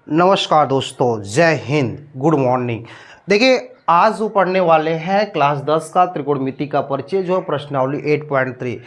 नमस्कार दोस्तों, जय हिंद, गुड मॉर्निंग। देखिए, आज जो पढ़ने वाले हैं क्लास 10 का त्रिकोणमिति का परिचय जो प्रश्नावली 8.3।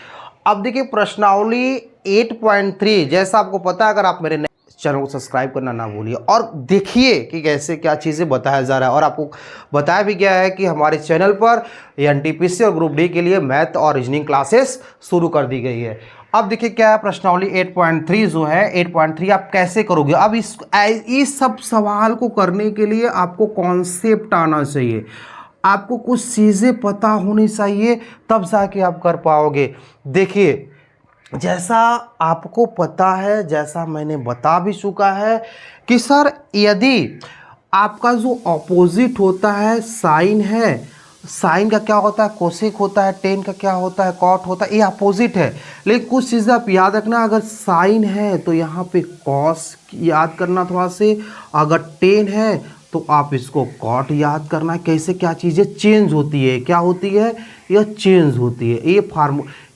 अब देखिए प्रश्नावली 8.3 जैसा आपको पता है, अगर आप मेरे चैनल को सब्सक्राइब करना ना भूलिए और देखिए कि कैसे क्या चीज़ें बताया जा रहा है। और आपको बताया भी गया है कि हमारे चैनल पर एनटीपीसी और ग्रुप डी के लिए मैथ और रीजनिंग क्लासेस शुरू कर दी गई है। अब देखिए क्या है प्रश्नावली 8.3 जो है 8.3 आप कैसे करोगे। अब इस सब सवाल को करने के लिए आपको कॉन्सेप्ट आना चाहिए, आपको कुछ चीज़ें पता होनी चाहिए, तब जाके आप कर पाओगे। देखिए, जैसा आपको पता है, जैसा मैंने बता भी चुका है कि सर यदि आपका जो ऑपोजिट होता है साइन है, साइन का क्या होता है कोसेक होता है, टेन का क्या होता है कॉट होता है, ये अपोजिट है। लेकिन कुछ चीज़ें आप याद रखना, अगर साइन है तो यहाँ पे कॉस याद करना थोड़ा से, अगर टेन है तो आप इसको कॉट याद करना। कैसे क्या चीज़ें चेंज होती है, क्या होती है, यह चेंज होती है।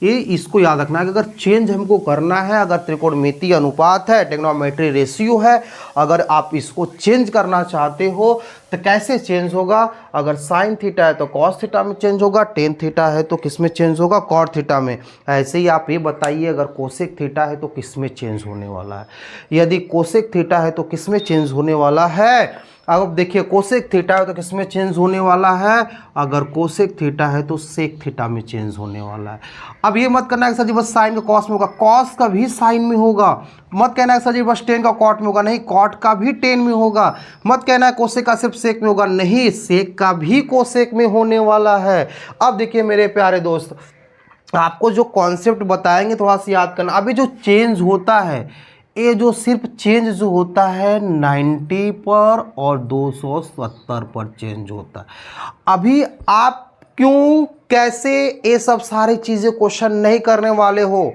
ये इसको याद रखना है कि अगर चेंज हमको करना है, अगर त्रिकोणमिति अनुपात है, ट्रिग्नोमेट्री रेशियो है, अगर आप इसको चेंज करना चाहते हो तो कैसे चेंज होगा। अगर साइन थीटा है तो कॉस थीटा में चेंज होगा, टेन थीटा है तो किस में चेंज होगा, कॉट थीटा में। ऐसे ही आप ये बताइए अगर कोसेक थीटा है तो किस में चेंज होने वाला है, यदि कोसेक थीटा है तो किस में चेंज होने वाला है। अब देखिए कोसेक थीटा है तो किस में चेंज होने वाला है, अगर कोसेक थीटा है तो सेक थीटा में चेंज होने वाला है। अब ये मत करना है सर जी बस साइन का कॉस में होगा, कॉस का भी साइन में होगा। मत कहना है सर जी बस टेन का कॉट में होगा, नहीं, कॉट का भी टेन में होगा। मत कहना है कोसेक का सिर्फ सेक में होगा, नहीं, सेक का भी कोसेक में होने वाला है। अब देखिए मेरे प्यारे दोस्त, आपको जो कॉन्सेप्ट बताएंगे थोड़ा सा याद करना। अभी जो चेंज होता है, ये जो सिर्फ चेंज जो होता है 90 पर और 270 पर चेंज होता है। अभी आप क्यों कैसे ये सब सारी चीज़ें क्वेश्चन नहीं करने वाले हो,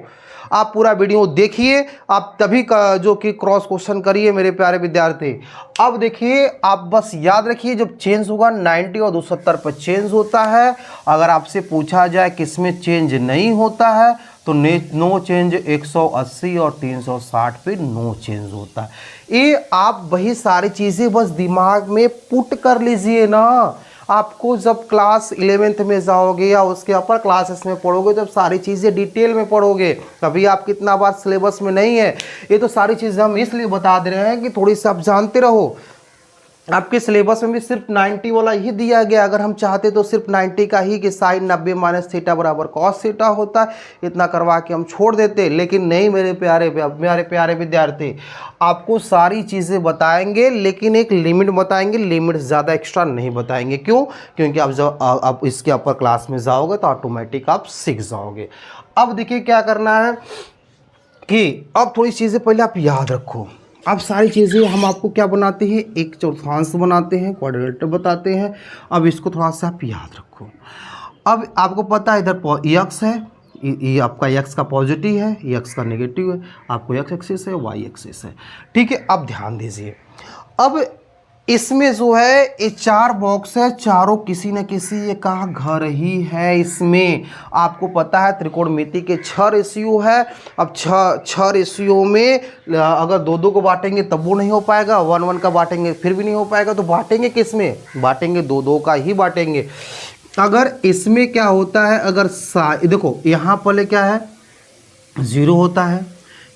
आप पूरा वीडियो देखिए, आप तभी जो कि क्रॉस क्वेश्चन करिए मेरे प्यारे विद्यार्थी। अब देखिए, आप बस याद रखिए जब चेंज होगा 90 और 270 पर चेंज होता है। अगर आपसे पूछा जाए किसमें चेंज नहीं होता है तो नो चेंज 180 और 360 पे नो चेंज होता है। ये आप वही सारी चीज़ें बस दिमाग में पुट कर लीजिए ना। आपको जब क्लास 11th में जाओगे या उसके अपर क्लासेस में पढ़ोगे जब सारी चीज़ें डिटेल में पढ़ोगे, तभी आप कितना बार सिलेबस में नहीं है। ये तो सारी चीज़ें हम इसलिए बता दे रहे हैं कि थोड़ी सी आप जानते रहो। आपके सिलेबस में भी सिर्फ 90 वाला ही दिया गया, अगर हम चाहते तो सिर्फ 90 का ही कि साइन 90 माइनस थीटा बराबर कॉस थीटा होता है, इतना करवा के हम छोड़ देते। लेकिन नहीं मेरे प्यारे विद्यार्थी, आपको सारी चीज़ें बताएंगे लेकिन एक लिमिट बताएंगे, लिमिट ज़्यादा एक्स्ट्रा नहीं बताएंगे। क्यों? क्योंकि आप जब आप इसके अपर क्लास में जाओगे तो ऑटोमेटिक आप सीख जाओगे। अब देखिए क्या करना है कि अब थोड़ी चीज़ें पहले आप याद रखो। अब सारी चीज़ें हम आपको क्या बनाते हैं, एक चौथांश बनाते हैं, क्वाड्रेटर बताते हैं। अब इसको थोड़ा सा आप याद रखो। अब आपको पता है इधर यक्स है, ये आपका यक्स का पॉजिटिव है, यक्स का नेगेटिव है, आपको यक्स एक्सिस है, वाई एक्सिस है, ठीक है। अब ध्यान दीजिए, अब इसमें जो है ये चार बॉक्स है, चारों किसी न किसी ये का घर ही है। इसमें आपको पता है त्रिकोणमिति के 6 रेशियो है। अब 6 रेशियो में अगर 2-2 को बांटेंगे तब वो नहीं हो पाएगा, 1-1 का बांटेंगे फिर भी नहीं हो पाएगा, तो बांटेंगे किस में, बांटेंगे 2-2 का ही बांटेंगे। अगर इसमें क्या होता है, अगर देखो यहाँ पहले क्या है 0 होता है,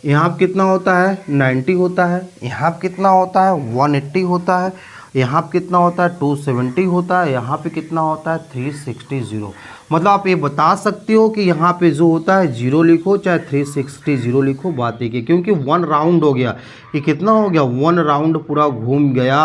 यहाँ पे कितना होता है 90 होता है, यहाँ पे कितना होता है 180 होता है, यहाँ पे कितना होता है 270 होता है, यहाँ पे कितना होता है 360। मतलब आप ये बता सकते हो कि यहाँ पे जो होता है 0 लिखो चाहे 360 लिखो, बात एक है, क्योंकि 1 राउंड हो गया। ये कितना हो गया 1 राउंड पूरा घूम गया।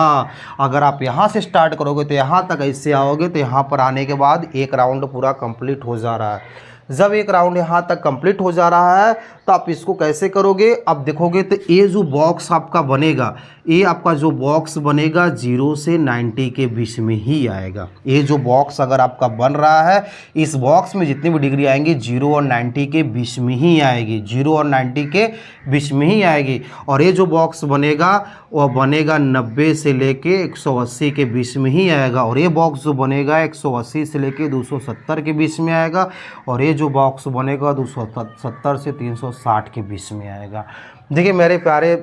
अगर आप यहाँ से स्टार्ट करोगे तो यहाँ तक ऐसे आओगे तो यहाँ पर आने के बाद 1 राउंड पूरा कंप्लीट हो जा रहा है। जब 1 राउंड यहाँ तक कंप्लीट हो जा रहा है तो आप इसको कैसे करोगे, अब देखोगे तो ये जो बॉक्स आपका बनेगा, ये आपका जो बॉक्स बनेगा 0 से 90 के बीच में ही आएगा। ये जो बॉक्स अगर आपका बन रहा है, इस बॉक्स में जितनी भी डिग्री आएंगी 0 और 90 के बीच में ही आएगी, 0 और 90 के बीच में ही आएगी। और ये जो बॉक्स बनेगा वह बनेगा 90 से लेके 180 के बीच में ही आएगा। और ये बॉक्स जो बनेगा 180 से लेके 270 के बीच में आएगा। और ये जो बॉक्स बनेगा 270 से 360 के बीच में आएगा। देखिए मेरे प्यारे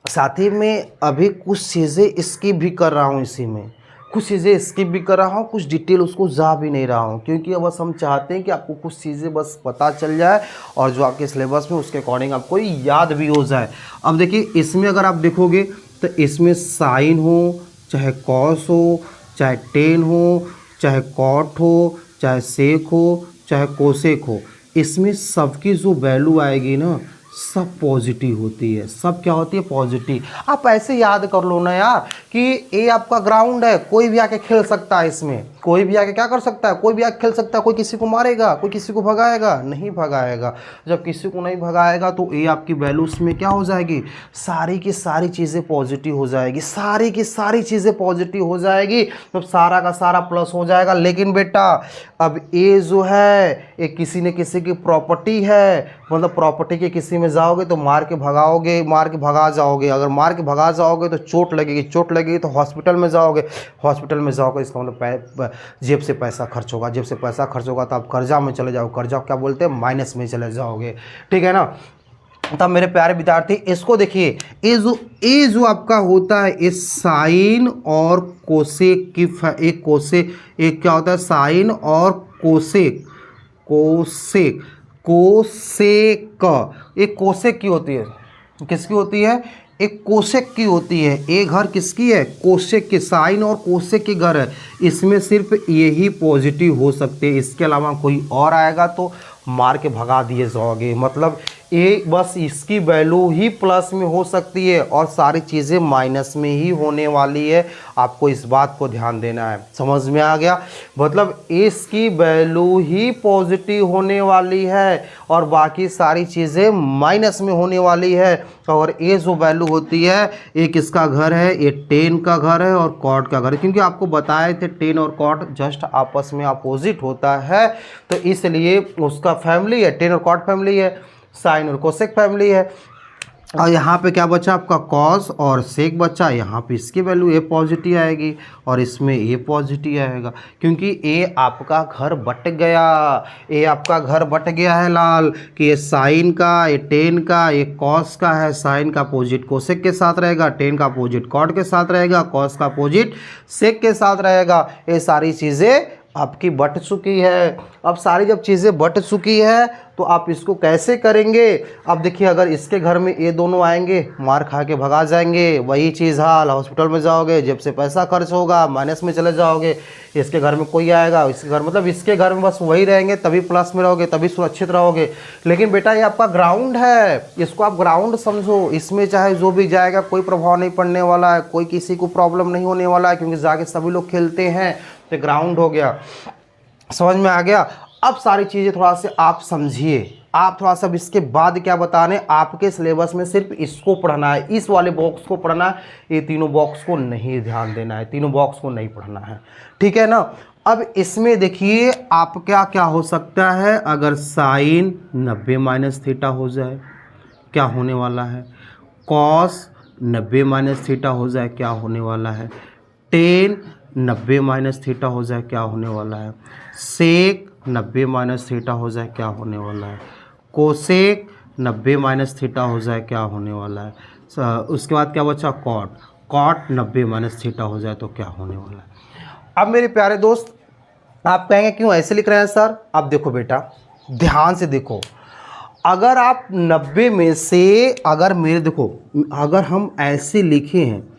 साथ ही में अभी कुछ चीज़ें स्किप भी कर रहा हूँ, इसी में कुछ चीज़ें स्किप भी कर रहा हूँ, कुछ डिटेल उसको जा भी नहीं रहा हूँ, क्योंकि अब बस हम चाहते हैं कि आपको कुछ चीज़ें बस पता चल जाए और जो आपके सिलेबस में उसके अकॉर्डिंग आपको याद भी हो जाए। अब देखिए इसमें अगर आप देखोगे तो इसमें साइन हो, चाहे कॉस हो, चाहे टेन हो, चाहे कॉट हो, चाहे सेक हो, चाहे कोसेक हो, इसमें सबकी जो वैल्यू आएगी ना सब पॉजिटिव होती है। सब क्या होती है? पॉजिटिव। आप ऐसे याद कर लो ना यार कि ये आपका ग्राउंड है, कोई भी आके खेल सकता है, इसमें कोई भी आके क्या कर सकता है? कोई भी आके खेल सकता है। कोई किसी को मारेगा, कोई किसी को भगाएगा? नहीं भगाएगा। जब किसी को नहीं भगाएगा तो ये आपकी वैल्यूज में क्या हो जाएगी? सारी की सारी चीज़ें पॉजिटिव हो जाएगी, सारी की सारी चीज़ें पॉजिटिव हो जाएगी, तो सारा का सारा प्लस हो जाएगा। लेकिन बेटा अब ये जो है ये किसी न किसी की प्रॉपर्टी है, मतलब प्रॉपर्टी के किसी में जाओगे तो मार के भगाओगे, मार के भगा जाओगे। अगर मार के भगा जाओगे तो चोट लगेगी, चोट लगेगी तो हॉस्पिटल में जाओगे, हॉस्पिटल में जाओगे इसका मतलब जेब से पैसा खर्च होगा, जेब से पैसा खर्च होगा तो आप कर्जा में चले जाओ, कर्जा क्या बोलते हैं? माइनस में चले जाओगे। ठीक है ना? तब मेरे प्यारे विद्यार्थी इसको देखिए, ये जो आपका होता है ये साइन और कोसेक की एक कोसेक, एक क्या होता है? साइन और कोसेक, कोसेक, कोसेक, एक कोसेक की होती है। किसकी होती है? एक कोसेक की होती है। ये घर किसकी है? कोसेक के। साइन और कोसेक के घर है। इसमें सिर्फ यही पॉजिटिव हो सकते हैं, इसके अलावा कोई और आएगा तो मार के भगा दिए जाओगे। मतलब ये बस इसकी वैल्यू ही प्लस में हो सकती है और सारी चीज़ें माइनस में ही होने वाली है। आपको इस बात को ध्यान देना है। समझ में आ गया? मतलब इसकी वैल्यू ही पॉजिटिव होने वाली है और बाकी सारी चीज़ें माइनस में होने वाली है। और ये जो वैल्यू होती है, एक इसका घर है, ये टेन का घर है और कॉट का घर है, क्योंकि आपको बताए थे टेन और कॉट जस्ट आपस में अपोजिट होता है, तो इसलिए उसका फैमिली है, टेन और कॉट फैमिली है, साइन और कोसेक फैमिली है। और यहाँ पे क्या बचा? आपका कॉस और सेक बचा। यहाँ पे इसकी वैल्यू ए पॉजिटिव आएगी और इसमें ए पॉजिटिव आएगा, क्योंकि ए आपका घर बट गया, ए आपका घर बट गया है लाल, कि ये साइन का, ये टेन का, ये कॉस का है। साइन का अपोजिट कोसेक के साथ रहेगा, टेन का अपोजिट कॉट के साथ रहेगा, कॉस का अपोजिट सेक के साथ रहेगा। ये सारी चीज़ें आपकी बट चुकी है। अब सारी जब चीज़ें बट चुकी है तो आप इसको कैसे करेंगे? अब देखिए अगर इसके घर में ये दोनों आएंगे, मार खा के भगा जाएंगे, वही चीज़ हाल, हॉस्पिटल में जाओगे, जेब से पैसा खर्च होगा, माइनस में चले जाओगे। इसके घर में कोई आएगा, इसके घर मतलब इसके घर में बस वही रहेंगे, तभी प्लस में रहोगे, तभी सुरक्षित रहोगे। लेकिन बेटा ये आपका ग्राउंड है, इसको आप ग्राउंड समझो। इसमें चाहे जो भी जाएगा कोई प्रभाव नहीं पड़ने वाला है, कोई किसी को प्रॉब्लम नहीं होने वाला है, क्योंकि जाके सभी लोग खेलते हैं, तो ग्राउंड हो गया। समझ में आ गया? अब सारी चीज़ें थोड़ा सा आप समझिए। आप थोड़ा सा इसके बाद क्या बताने, आपके सिलेबस में सिर्फ इसको पढ़ना है, इस वाले बॉक्स को पढ़ना है, ये तीनों बॉक्स को नहीं ध्यान देना है, तीनों बॉक्स को नहीं पढ़ना है। ठीक है ना? अब इसमें देखिए आप क्या क्या हो सकता है। अगर साइन 90 माइनस थीटा हो जाए, क्या होने वाला है? कॉस 90 माइनस थीटा हो जाए, क्या होने वाला है? टेन 90 माइनस थीटा हो जाए, क्या होने वाला है? सेक 90 माइनस थीटा हो जाए, क्या होने वाला है? कोसेक 90 माइनस थीटा हो जाए, क्या होने वाला है? उसके बाद क्या बचा? कॉट, कॉट 90 माइनस थीटा हो जाए तो क्या होने वाला है? अब मेरे प्यारे दोस्त आप कहेंगे क्यों ऐसे लिख रहे हैं सर? अब देखो बेटा ध्यान से देखो, अगर आप 90 में से अगर मेरे देखो, अगर हम ऐसे लिखे हैं,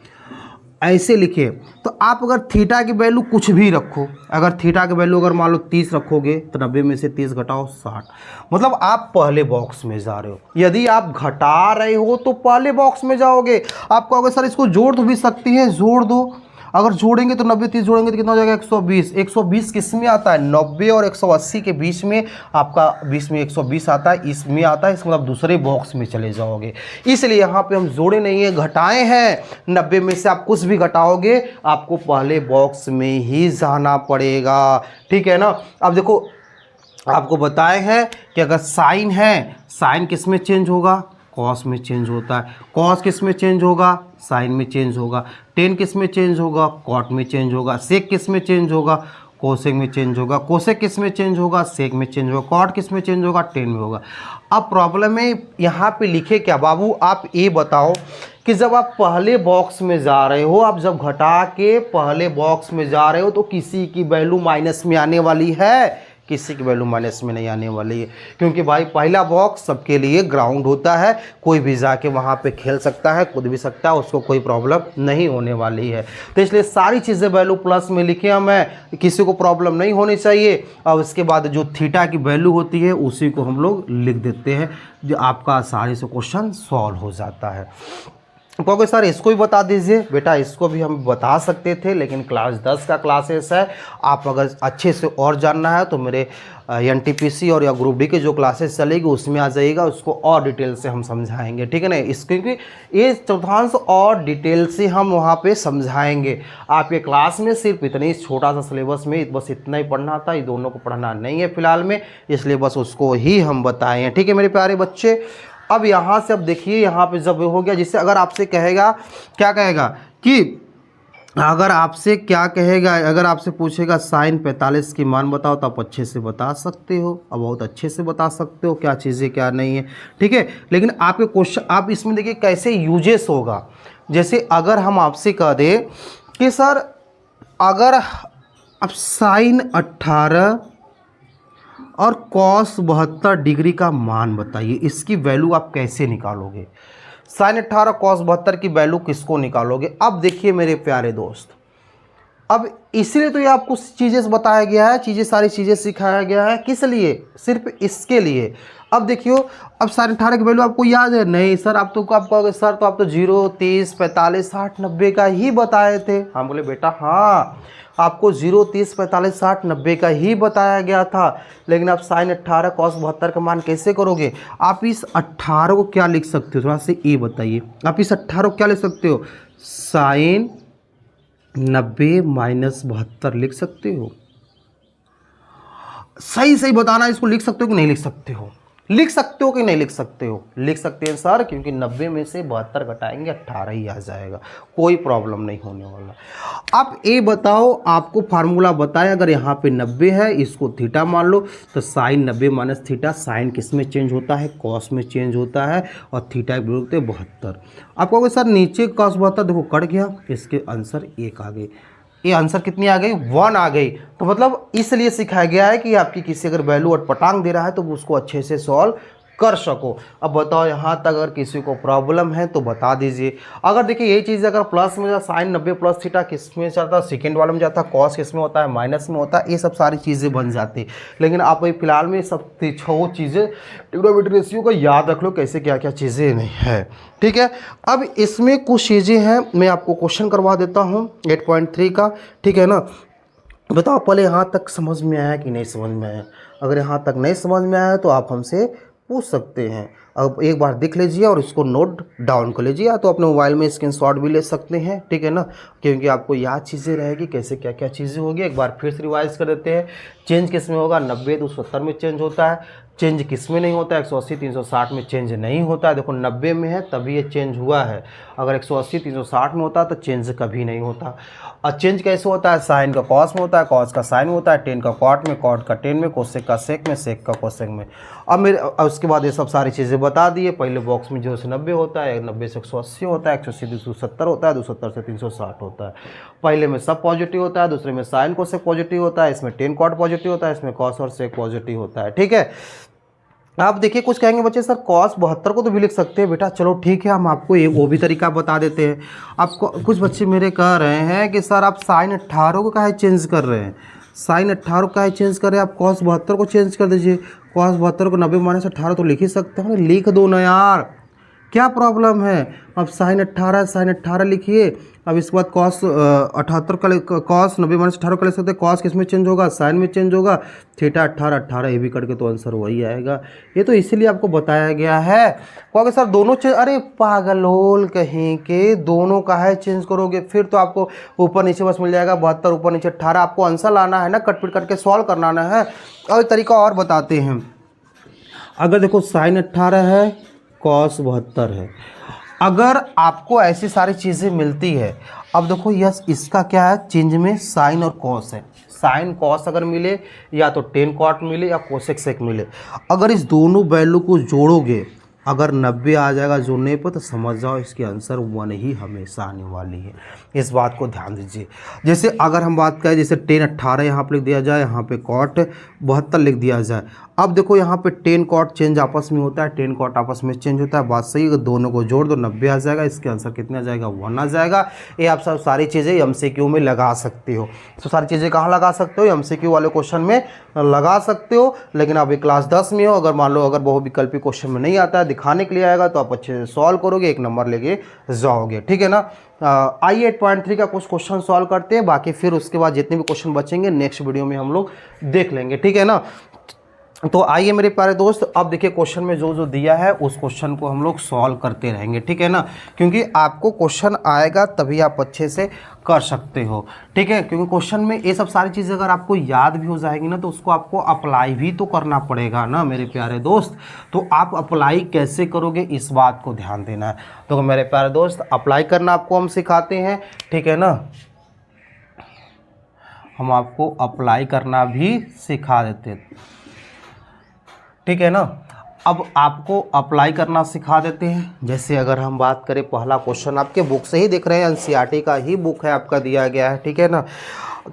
ऐसे लिखे तो आप अगर थीटा की वैल्यू कुछ भी रखो, अगर थीटा की वैल्यू अगर मान लो 30 रखोगे तो 90 में से 30 घटाओ 60, मतलब आप पहले बॉक्स में जा रहे हो। यदि आप घटा रहे हो तो पहले बॉक्स में जाओगे। आपको अगर सर इसको जोड़ तो भी सकती है, जोड़ दो। अगर जोड़ेंगे तो 90 30 जोड़ेंगे तो कितना हो जाएगा? 120। 120 किस में आता है? 90 और 180 के बीच में आपका बीच में 120 आता है, इसमें आता है, इसका मतलब दूसरे बॉक्स में चले जाओगे। इसलिए यहाँ पे हम जोड़े नहीं है, घटाए हैं। 90 में से आप कुछ भी घटाओगे आपको पहले बॉक्स में ही जाना पड़ेगा। ठीक है ना? अब देखो आपको बताए हैं कि अगर साइन है, साइन किस में चेंज होगा? कॉस में चेंज होता है। कॉस किस में चेंज होगा? साइन में चेंज होगा। टेन किस में चेंज होगा? कॉट में चेंज होगा। सेक किस में चेंज होगा? कोसेक में चेंज होगा, कोसेक किस में चेंज होगा, सेक में चेंज होगा, कॉट किस में चेंज होगा, टेन में होगा। अब प्रॉब्लम है यहाँ पे लिखे क्या बाबू, आप ये बताओ कि जब आप पहले बॉक्स में जा रहे हो, आप जब घटा के पहले बॉक्स में जा रहे हो तो किसी की वैल्यू माइनस में आने वाली है, किसी की वैल्यू माइनस में नहीं आने वाली है, क्योंकि भाई पहला बॉक्स सबके लिए ग्राउंड होता है, कोई भी जाके वहाँ पे खेल सकता है, कूद भी सकता है, उसको कोई प्रॉब्लम नहीं होने वाली है। तो इसलिए सारी चीज़ें वैल्यू प्लस में लिखे हमें, किसी को प्रॉब्लम नहीं होनी चाहिए। और उसके बाद जो थीटा की वैल्यू होती है उसी को हम लोग लिख देते हैं, जो आपका आसानी से क्वेश्चन सॉल्व हो जाता है। कहोगे सर इसको भी बता दीजिए, बेटा इसको भी हम बता सकते थे, लेकिन क्लास 10 का क्लासेस है, आप अगर अच्छे से और जानना है तो मेरे एनटीपीसी और या ग्रुप डी के जो क्लासेस चलेगी उसमें आ जाइएगा, उसको और डिटेल से हम समझाएंगे, ठीक है ना। इस क्योंकि ये चौथांश और डिटेल से हम वहाँ पे समझाएंगे। आपके क्लास में सिर्फ इतनी छोटा सा सिलेबस में बस इतना ही पढ़ना था, ये दोनों को पढ़ना नहीं है फिलहाल में, इसलिए बस उसको ही हम बताएँ, ठीक है मेरे प्यारे बच्चे। अब यहाँ से अब देखिए, यहाँ पे जब हो गया, जिससे अगर आपसे कहेगा, क्या कहेगा कि अगर आपसे क्या कहेगा, अगर आपसे पूछेगा साइन 45 की मान बताओ तो आप अच्छे से बता सकते हो, अब बहुत अच्छे से बता सकते हो क्या चीज़ें क्या नहीं है, ठीक है। लेकिन आपके क्वेश्चन, आप इसमें देखिए कैसे यूजेस होगा। जैसे अगर हम आपसे कह दें कि सर अगर अब साइन 18 और कॉस 72 डिग्री का मान बताइए, इसकी वैल्यू आप कैसे निकालोगे। साइन 18 कॉस 72 की वैल्यू किसको निकालोगे। अब देखिए मेरे प्यारे दोस्त, अब इसीलिए तो ये आपको चीज़ें बताया गया है, सारी चीज़ें सिखाया गया है, किस लिए, सिर्फ इसके लिए। अब देखियो, अब साइन 18 की वैल्यू आपको याद है नहीं सर, आप कहोगे सर तो आप तो 0, 30, 45, 60, 90 का ही बताए थे। हम बोले बेटा हाँ, आपको 0, 30, 45, 60, 90 का ही बताया गया था, लेकिन आप साइन 18 कॉस 72 का मान कैसे करोगे। आप इस 18 को क्या लिख सकते हो, थोड़ा सा ये बताइए, आप इस 18 को क्या लिख सकते हो, साइन 90 माइनस 72 लिख सकते हो। सही सही बताना, इसको लिख सकते हो कि नहीं लिख सकते हो, लिख सकते हो कि नहीं लिख सकते हो। लिख सकते हैं सर, क्योंकि 90 में से 72 घटाएंगे 18 ही आ जाएगा, कोई प्रॉब्लम नहीं होने वाला। अब ये बताओ, आपको फार्मूला बताया, अगर यहाँ पे 90 है, इसको थीटा मान लो, तो साइन 90 माइनस थीटा, साइन किस में चेंज होता है, कॉस में चेंज होता है, और थीटा की बोलते 72। आप कहोगे सर नीचे कॉस 72 देखो कट गया, इसके आंसर 1 आ गई, ये आंसर कितनी आ गई, 1 आ गई। तो मतलब इसलिए सिखाया गया है कि आपकी किसी अगर वैल्यू अटपटांग दे रहा है तो उसको अच्छे से सॉल्व कर सको। अब बताओ यहाँ तक अगर किसी को प्रॉब्लम है तो बता दीजिए। अगर देखिए यही चीज़ अगर प्लस में जाता, साइन 90 प्लस थीटा किस में जाता, सेकेंड वाले में जाता, कॉस किस में होता है, माइनस में होता है, ये सब सारी चीज़ें बन जाती। लेकिन आप अभी फिलहाल में सब 6 चीज़ें ट्रिग्नोमेट्री रेशियो को याद रख लो, कैसे क्या क्या चीज़ें नहीं है, ठीक है। अब इसमें कुछ चीज़ें हैं, मैं आपको क्वेश्चन करवा देता हूँ 8.3 का, ठीक है ना। बताओ पहले यहाँ तक समझ में आया कि नहीं समझ में आया। अगर यहाँ तक नहीं समझ में आया तो आप हमसे पूछ सकते हैं। अब एक बार देख लीजिए और इसको नोट डाउन कर लीजिए, या तो अपने मोबाइल में स्क्रीनशॉट भी ले सकते हैं, ठीक है ना, क्योंकि आपको याद चीज़ें रहेगी कैसे क्या क्या चीज़ें होगी। एक बार फिर से रिवाइज कर देते हैं। चेंज किस में होगा, 90 270 में चेंज होता है। चेंज किस में नहीं होता है, 180 360 में चेंज नहीं होता है। देखो 90 में है तभी ये चेंज हुआ है, अगर 180 360 में होता तो चेंज कभी नहीं होता। और चेंज कैसे होता है, साइन का कॉस में होता है, कॉस का साइन में होता है, टेन का कॉट में, कॉट का टेन में, कोसेक का सेक में, सेक का कोसेक में। अब उसके बाद ये सब सारी चीज़ें बता दिए। पहले बॉक्स में 0 से 90 होता है, 90 से 180 होता है, 180 से 270 होता है, 270 से 360 होता है। पहले में सब पॉजिटिव होता है, दूसरे में साइन कोसेक पॉजिटिव होता है, इसमें टेन कॉट पॉजिटिव होता है, इसमें कॉस और सेक पॉजिटिव होता है, ठीक है। आप देखिए कुछ कहेंगे बच्चे सर कॉस 72 को तो भी लिख सकते हैं बेटा, चलो ठीक है, हम आपको एक वो भी तरीका बता देते हैं। आपको कुछ बच्चे मेरे कह रहे हैं कि सर आप साइन 18 को काहे चेंज कर रहे हैं, साइन 18 को काहे चेंज कर रहे हैं, आप कॉस 72 को चेंज कर दीजिए। कॉस 72 को 90 माइनस 18 तो लिख ही सकते हैं, लिख दो ना यार, क्या प्रॉब्लम है। अब साइन 18 लिखिए। अब इसके बाद कॉस 78 का, कॉस 90 माइनस 18 का लिख सकते हैं। कॉस किस में चेंज होगा, साइन में चेंज होगा। थीटा 18 ये भी करके तो आंसर वही आएगा। ये तो इसीलिए आपको बताया गया है। कहोगे सर दोनों चेंज, अरे पागलोल कहीं के, दोनों का है चेंज करोगे फिर तो आपको ऊपर नीचे बस मिल जाएगा 72 ऊपर नीचे 18। आपको आंसर लाना है ना, कटपिट करके सॉल्व करना है। और एक तरीका और बताते हैं। अगर देखो साइन 18 है, कॉस 72 है। अगर आपको ऐसी सारी चीज़ें मिलती है, अब देखो यस इसका क्या है, चेंज में साइन और कॉस है, साइन कॉस अगर मिले या तो टेन कॉट मिले या कोसेक सेक मिले, अगर इस दोनों वैल्यू को जोड़ोगे अगर 90 आ जाएगा जोड़ने पर तो समझ जाओ इसकी आंसर 1 ही हमेशा आने वाली है। इस बात को ध्यान दीजिए। जैसे अगर हम बात करें जैसे 10 18 यहाँ पर लिख दिया जाए, यहाँ पे कॉट 72 लिख दिया जाए। अब देखो यहाँ पे 10 कॉट चेंज आपस में होता है, 10 कॉट आपस में चेंज होता है, बात सही है। दोनों को जोड़ दो 90 आ जाएगा, इसके आंसर कितना आ जाएगा 1 आ जाएगा। ये आप सब सारी चीज़ें MCQ में लगा सकते हो। तो सारी चीज़ें कहाँ लगा सकते हो, MCQ वाले क्वेश्चन में लगा सकते हो। लेकिन अभी क्लास 10 में हो, अगर मान लो अगर बहुविकल्पी क्वेश्चन में नहीं आता है, दिखाने के लिए आएगा तो आप अच्छे से सॉल्व करोगे, 1 नंबर लेके जाओगे, ठीक है ना। आइए 8.3 का कुछ क्वेश्चन सॉल्व करते हैं, बाकी फिर उसके बाद जितने भी क्वेश्चन बचेंगे नेक्स्ट वीडियो में हम लोग देख लेंगे, ठीक है ना। तो आइए मेरे प्यारे दोस्त, अब देखिए क्वेश्चन में जो जो दिया है उस क्वेश्चन को हम लोग सॉल्व करते रहेंगे, ठीक है ना। क्योंकि आपको क्वेश्चन आएगा तभी आप अच्छे से कर सकते हो, ठीक है। क्योंकि क्वेश्चन में ये सब सारी चीज़ें अगर आपको याद भी हो जाएगी ना तो उसको आपको अप्लाई भी तो करना पड़ेगा ना मेरे प्यारे दोस्त। तो आप अप्लाई कैसे करोगे इस बात को ध्यान देना है। तो मेरे प्यारे दोस्त अप्लाई करना आपको हम सिखाते हैं, ठीक है ना। हम आपको अप्लाई करना भी सिखा देते हैं, ठीक है ना। अब आपको अप्लाई करना सिखा देते हैं। जैसे अगर हम बात करें पहला क्वेश्चन आपके बुक से ही देख रहे हैं, NCERT का ही बुक है आपका दिया गया है, ठीक है ना।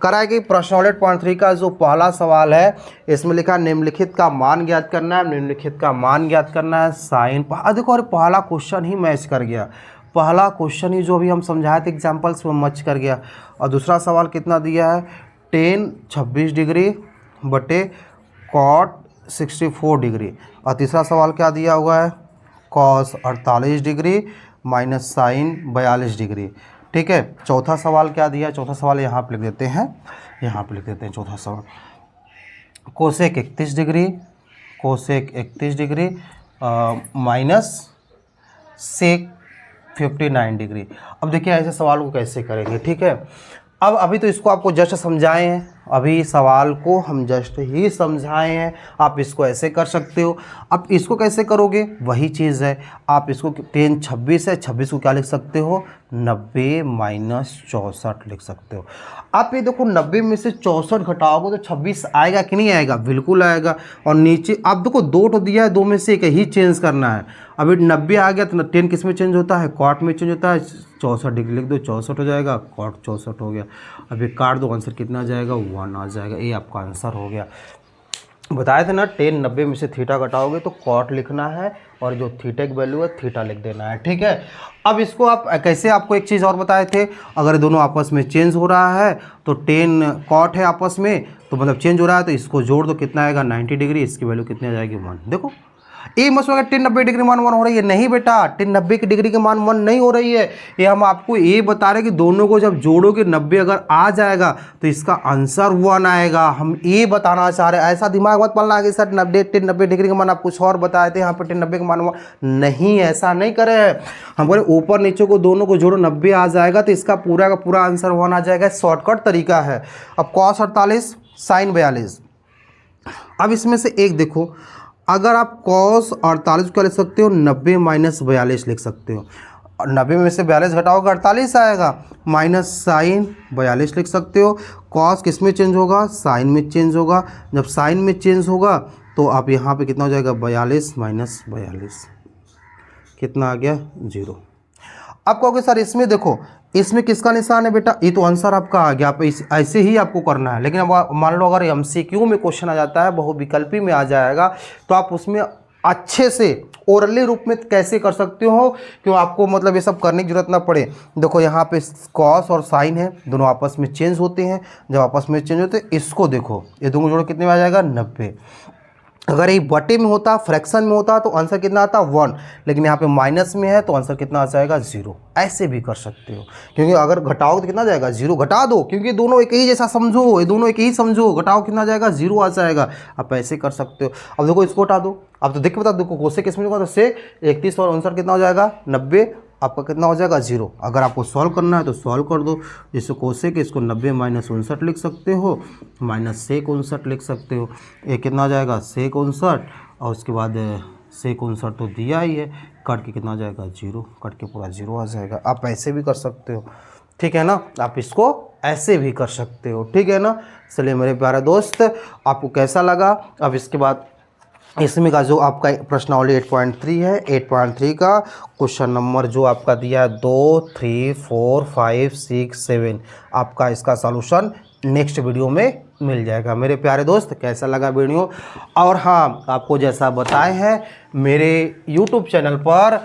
कराए गई प्रश्नावली 8.3 का जो पहला सवाल है इसमें लिखा निम्नलिखित का मान ज्ञात करना है, निम्नलिखित का मान ज्ञात करना है साइन। देखो अरे पहला क्वेश्चन ही मैच कर गया, पहला क्वेश्चन ही जो अभी हम समझाए थे एग्जाम्पल्स में मैच कर गया। और दूसरा सवाल कितना दिया है, टेन 26 डिग्री बटे कॉट 64 डिग्री। और तीसरा सवाल क्या दिया हुआ है, cos 48 degree minus sine 42 degree, ठीक है। चौथा सवाल क्या दिया है, चौथा सवाल यहाँ पे लिख देते हैं, यहाँ पे लिख देते हैं चौथा सवाल, cosec 31 degree, cosec 31 degree minus sec 59 degree. अब देखिए ऐसे सवाल को कैसे करेंगे, ठीक है। अब अभी तो इसको आपको जस्ट समझाए हैं, अभी सवाल को हम जस्ट ही समझाए हैं, आप इसको ऐसे कर सकते हो। अब इसको कैसे करोगे वही चीज़ है, आप इसको 10 26 है, 26 को क्या लिख सकते हो 90 माइनस 64 लिख सकते हो। आप ये देखो 90 में से 64 घटाओगे तो 26 आएगा कि नहीं आएगा, बिल्कुल आएगा। और नीचे आप देखो 2 तो दिया है, 2 में से एक ही चेंज करना है। अभी 90 आ गया तो 10 किस में चेंज होता है, कॉट में चेंज होता है, 64 डिग्री लिख दो 64 हो जाएगा, कॉट 64 हो गया। अभी काट दो, आंसर कितना आ जाएगा 1 आ जाएगा। ये आपका आंसर हो गया। बताए थे ना 10 90 में से थीटा घटाओगे तो कॉट लिखना है और जो थीटा की वैल्यू है थीटा लिख देना है, ठीक है। अब इसको आप कैसे, आपको एक चीज़ और बताए थे, अगर दोनों आपस में चेंज हो रहा है तो 10 कॉट है आपस में तो मतलब चेंज हो रहा है तो इसको जोड़ दो, कितना आएगा 90 डिग्री, इसकी वैल्यू कितनी आ जाएगी 1। देखो ये मत सोचो 10 90 डिग्री मान 1 हो रही है, नहीं बेटा 10 90 की डिग्री के मान 1 नहीं हो रही है। ये हम आपको ये बता रहे हैं कि दोनों को जब जोड़ोगे 90 अगर आ जाएगा तो इसका आंसर 1 आएगा। हम ये बताना चाह रहे हैं, ऐसा दिमाग मत पलना कि सर 10 90 डिग्री का मान आप कुछ और बताए थे, यहाँ पर 10 90 का मान 1 नहीं, ऐसा नहीं करे हैं हम। बोले ऊपर नीचे को दोनों को जोड़ो 90 आ जाएगा तो इसका पूरा का पूरा आंसर 1 आ जाएगा। शॉर्टकट तरीका है। अब cos 48 साइन 42, अब इसमें से एक देखो, अगर आप cos 48 को क्या लिख सकते हो 90 माइनस 42 लिख सकते हो। 90 में से 42 घटाओगे 48 आएगा, माइनस साइन 42 लिख सकते हो। cos किस में चेंज होगा, साइन में चेंज होगा। जब साइन में चेंज होगा तो आप यहाँ पे कितना हो जाएगा 42 माइनस 42, कितना आ गया 0। आप कहोगे सर इसमें देखो इसमें किसका निशान है बेटा, ये तो आंसर आपका आ गया। आप ऐसे ही आपको करना है। लेकिन अब मान लो अगर MCQ में क्वेश्चन आ जाता है, बहुविकल्पी में आ जाएगा, तो आप उसमें अच्छे से ओरली रूप में कैसे कर सकते हो, क्यों आपको मतलब ये सब करने की जरूरत ना पड़े। देखो यहाँ पे कॉस और साइन है, दोनों आपस में चेंज होते हैं। जब आपस में चेंज होते हैं इसको देखो, ये दोनों जोड़ो कितने में आ जाएगा 90। अगर ये बटे में होता, फ्रैक्शन में होता तो आंसर कितना आता 1, लेकिन यहाँ पे माइनस में है तो आंसर कितना आ जाएगा 0। ऐसे भी कर सकते हो, क्योंकि अगर घटाओ तो कितना जाएगा 0, घटा दो, क्योंकि दोनों एक ही जैसा समझो, ये दोनों एक ही समझो, घटाओ कितना जाएगा 0 आ जाएगा। आप ऐसे कर सकते हो। अब देखो इसको हटा दो, अब तो देख के बता देखो कोसे किस में होगा तो से 31 और आंसर कितना हो जाएगा 90, आपका कितना हो जाएगा 0। अगर आपको सॉल्व करना है तो सॉल्व कर दो। जैसे कोसे के इसको 90 माइनस 59 लिख सकते हो, माइनस सेक 59 लिख सकते हो। ये कितना आ जाएगा सेक 59 और उसके बाद सेक 59 तो दिया ही है, कट के कितना आ जाएगा 0, कट के पूरा 0 आ जाएगा। आप ऐसे भी कर सकते हो, ठीक है ना, आप इसको ऐसे भी कर सकते हो, ठीक है ना। चलिए मेरे प्यारे दोस्त, आपको कैसा लगा। अब इसके बाद इसमें का जो आपका प्रश्नावली 8.3 है, 8.3 का क्वेश्चन नंबर जो आपका दिया है 2, 3, 4, 5, 6, 7, आपका इसका सॉल्यूशन नेक्स्ट वीडियो में मिल जाएगा। मेरे प्यारे दोस्त कैसा लगा वीडियो। और हाँ, आपको जैसा बताए हैं मेरे यूट्यूब चैनल पर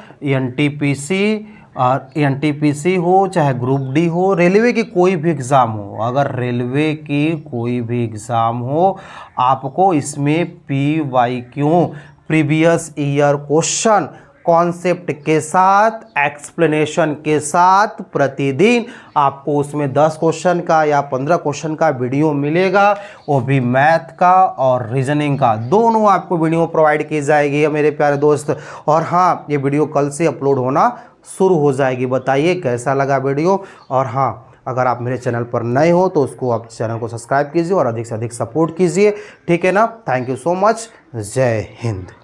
एनटीपीसी हो चाहे ग्रुप डी हो, रेलवे की कोई भी एग्ज़ाम हो, अगर रेलवे की कोई भी एग्ज़ाम हो, आपको इसमें PYQ previous year question concept के साथ एक्सप्लेनेशन के साथ प्रतिदिन आपको उसमें 10 क्वेश्चन का या 15 क्वेश्चन का वीडियो मिलेगा, वो भी मैथ का और रीजनिंग का, दोनों आपको वीडियो प्रोवाइड की जाएगी मेरे प्यारे दोस्त। और हाँ, ये वीडियो कल से अपलोड होना शुरू हो जाएगी। बताइए कैसा लगा वीडियो। और हाँ, अगर आप मेरे चैनल पर नए हो तो उसको आप चैनल को सब्सक्राइब कीजिए और अधिक से अधिक सपोर्ट कीजिए, ठीक है ना। Thank you so much. जय हिंद।